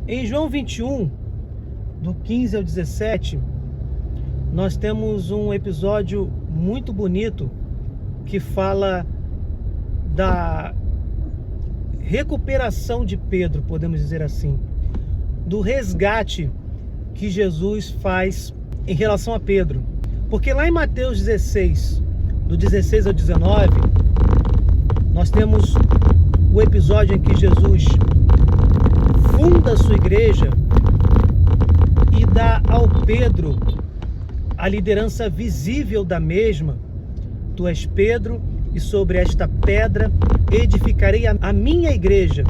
Em João 21, do 15 ao 17, nós temos um episódio muito bonito que fala da recuperação de Pedro, podemos dizer assim, do resgate que Jesus faz em relação a Pedro. Porque lá em Mateus 16, do 16 ao 19, nós temos o episódio em que Jesus funda a sua igreja e dá ao Pedro a liderança visível da mesma. Tu és Pedro, e sobre esta pedra edificarei a minha igreja,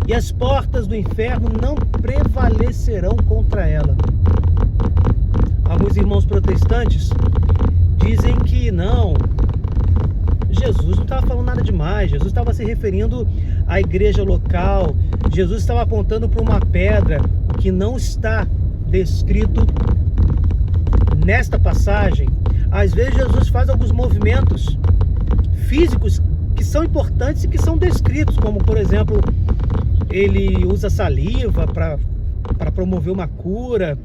e as portas do inferno não prevalecerão contra ela. Alguns irmãos protestantes dizem que não, Jesus não estava falando nada demais, Jesus estava se referindo à igreja local, Jesus estava apontando para uma pedra, o que não está descrito nesta passagem. Às vezes Jesus faz alguns movimentos físicos que são importantes e que são descritos, como por exemplo, ele usa saliva para promover uma cura,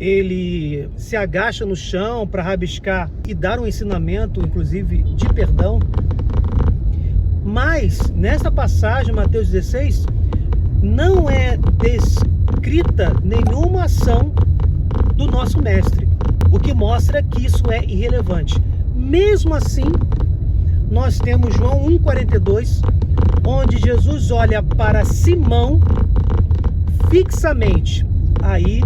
ele se agacha no chão para rabiscar e dar um ensinamento, inclusive, de perdão. Mas, nessa passagem, Mateus 16, não é descrita nenhuma ação do nosso mestre, o que mostra que isso é irrelevante. Mesmo assim, nós temos João 1,42, onde Jesus olha para Simão fixamente. Aí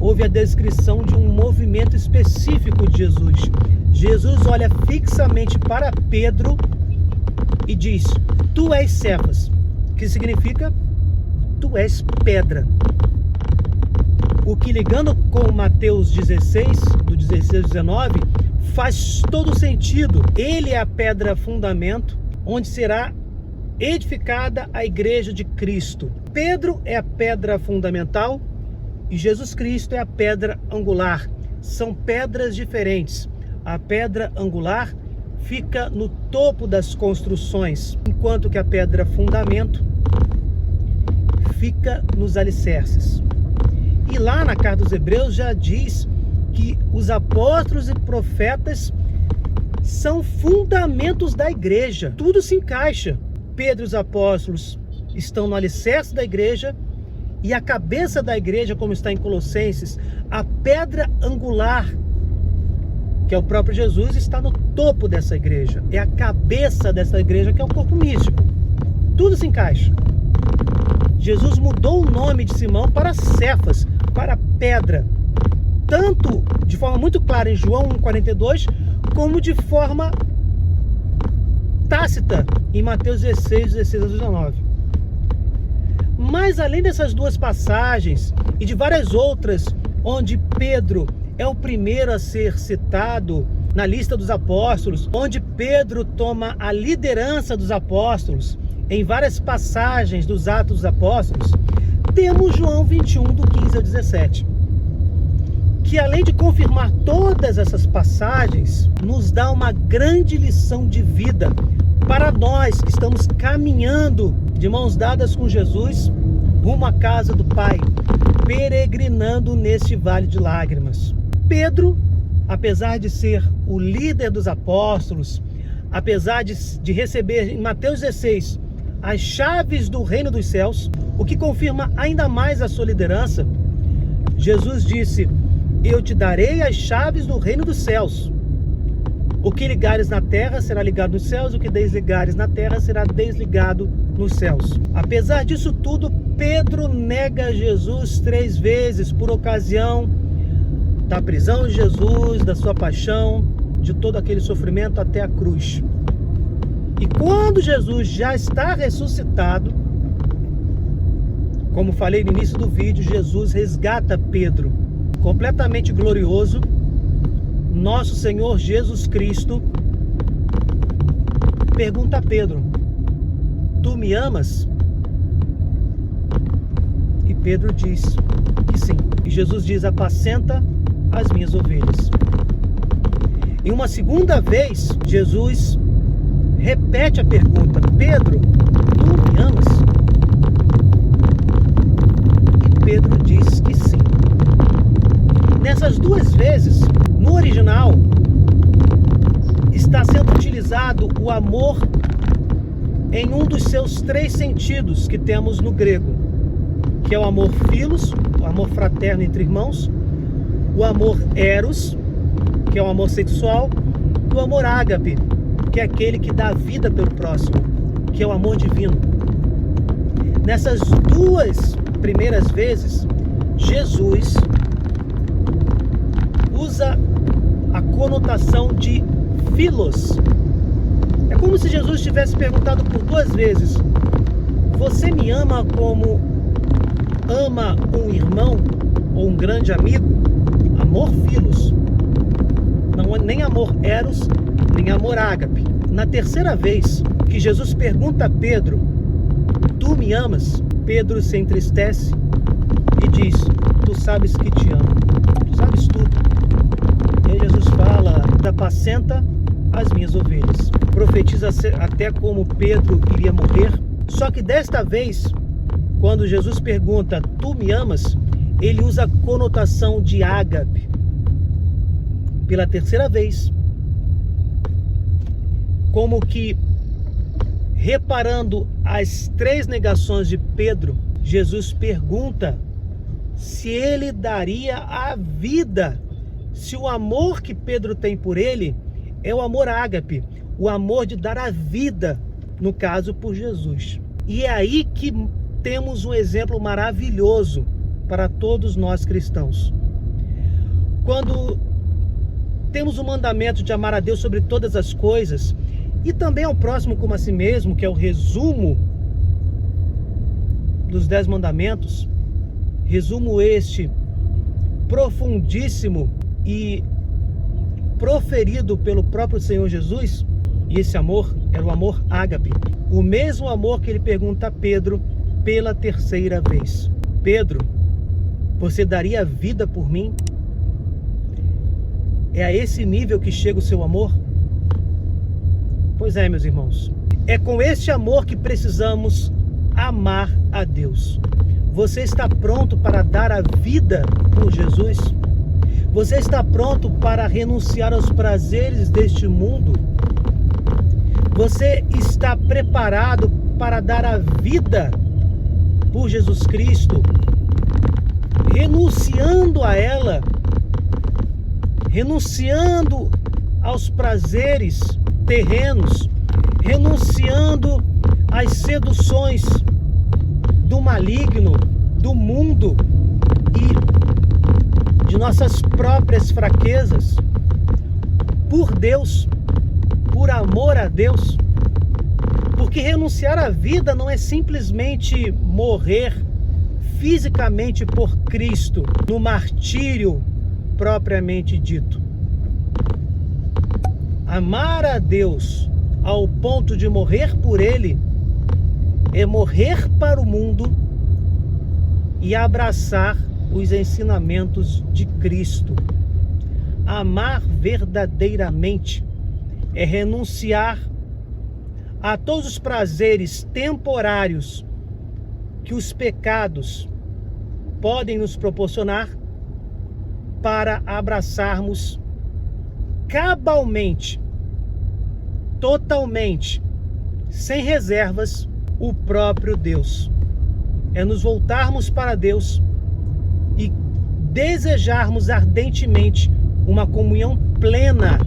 houve a descrição de um movimento específico de Jesus. Jesus olha fixamente para Pedro e diz: tu és Cefas, que significa tu és pedra. O que, ligando com Mateus 16, do 16 ao 19, faz todo sentido. Ele é a pedra fundamento, onde será edificada a igreja de Cristo. Pedro é a pedra fundamental e Jesus Cristo é a pedra angular. São pedras diferentes. A pedra angular fica no topo das construções, enquanto que a pedra fundamento fica nos alicerces. E lá na carta dos Hebreus já diz que os apóstolos e profetas são fundamentos da igreja. Tudo se encaixa. Pedro e os apóstolos estão no alicerce da igreja, e a cabeça da igreja, como está em Colossenses, a pedra angular, que é o próprio Jesus, está no topo dessa igreja. É a cabeça dessa igreja, que é o corpo místico. Tudo se encaixa. Jesus mudou o nome de Simão para Cefas, para pedra, tanto de forma muito clara em João 1,42, como de forma tácita em Mateus 16, 16 a 19. Mas além dessas duas passagens e de várias outras, onde Pedro é o primeiro a ser citado na lista dos apóstolos, onde Pedro toma a liderança dos apóstolos em várias passagens dos Atos dos Apóstolos, temos João 21, do 15 ao 17, que além de confirmar todas essas passagens, nos dá uma grande lição de vida para nós que estamos caminhando de mãos dadas com Jesus rumo à casa do Pai, peregrinando neste vale de lágrimas. Pedro, apesar de ser o líder dos apóstolos, apesar de receber em Mateus 16 as chaves do reino dos céus, o que confirma ainda mais a sua liderança, Jesus disse: eu te darei as chaves do reino dos céus. O que ligares na terra será ligado nos céus, o que desligares na terra será desligado nos céus. Apesar disso tudo, Pedro nega Jesus 3 vezes por ocasião da prisão de Jesus, da sua paixão, de todo aquele sofrimento até a cruz. E quando Jesus já está ressuscitado, como falei no início do vídeo, Jesus resgata Pedro, completamente glorioso. Nosso Senhor Jesus Cristo pergunta a Pedro: tu me amas? E Pedro diz que sim. E Jesus diz: apacenta as minhas ovelhas. E uma segunda vez, Jesus repete a pergunta: Pedro, tu me amas? usado o amor em um dos seus 3 sentidos que temos no grego, que é o amor philos, o amor fraterno entre irmãos, o amor eros, que é o amor sexual, e o amor ágape, que é aquele que dá vida pelo próximo, que é o amor divino. Nessas 2 primeiras vezes, Jesus usa a conotação de philos. É como se Jesus tivesse perguntado por 2 vezes: você me ama como ama um irmão ou um grande amigo? Amor philos. Não é nem amor eros, nem amor ágape. Na 3ª vez que Jesus pergunta a Pedro: tu me amas? Pedro se entristece e diz: tu sabes que te amo, tu sabes tudo. E aí Jesus fala: apacenta as minhas ovelhas. Profetiza até como Pedro iria morrer. Só que desta vez, quando Jesus pergunta: tu me amas? Ele usa a conotação de ágape. Pela 3ª vez, como que reparando as 3 negações de Pedro, Jesus pergunta se ele daria a vida, se o amor que Pedro tem por ele é o amor ágape, o amor de dar a vida, no caso por Jesus. E é aí que temos um exemplo maravilhoso para todos nós cristãos. Quando temos o mandamento de amar a Deus sobre todas as coisas e também ao próximo como a si mesmo, que é o resumo dos 10 mandamentos, resumo este profundíssimo e proferido pelo próprio Senhor Jesus. E esse amor era o amor ágape, o mesmo amor que ele pergunta a Pedro pela 3ª vez: Pedro, você daria a vida por mim? É a esse nível que chega o seu amor? Pois é, meus irmãos, é com este amor que precisamos amar a Deus. Você está pronto para dar a vida por Jesus? Você está pronto para renunciar aos prazeres deste mundo? Você está preparado para dar a vida por Jesus Cristo, renunciando a ela, renunciando aos prazeres terrenos, renunciando às seduções do maligno, do mundo e de nossas próprias fraquezas, por Deus, por amor a Deus? Porque renunciar à vida não é simplesmente morrer fisicamente por Cristo, no martírio propriamente dito. Amar a Deus ao ponto de morrer por Ele é morrer para o mundo e abraçar os ensinamentos de Cristo. Amar verdadeiramente é renunciar a todos os prazeres temporários que os pecados podem nos proporcionar, para abraçarmos cabalmente, totalmente, sem reservas, o próprio Deus. É nos voltarmos para Deus e desejarmos ardentemente uma comunhão plena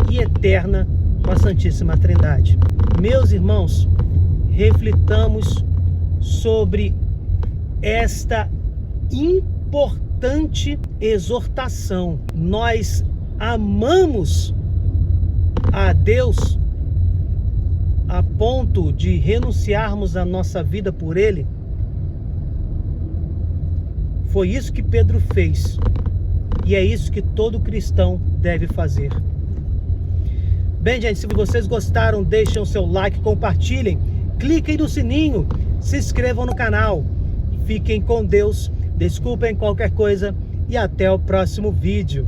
e eterna com a Santíssima Trindade. Meus irmãos, reflitamos sobre esta importante exortação. Nós amamos a Deus a ponto de renunciarmos a nossa vida por Ele? Foi isso que Pedro fez, e é isso que todo cristão deve fazer. Bem, gente, se vocês gostaram, deixem o seu like, compartilhem, cliquem no sininho, se inscrevam no canal. Fiquem com Deus, desculpem qualquer coisa e até o próximo vídeo.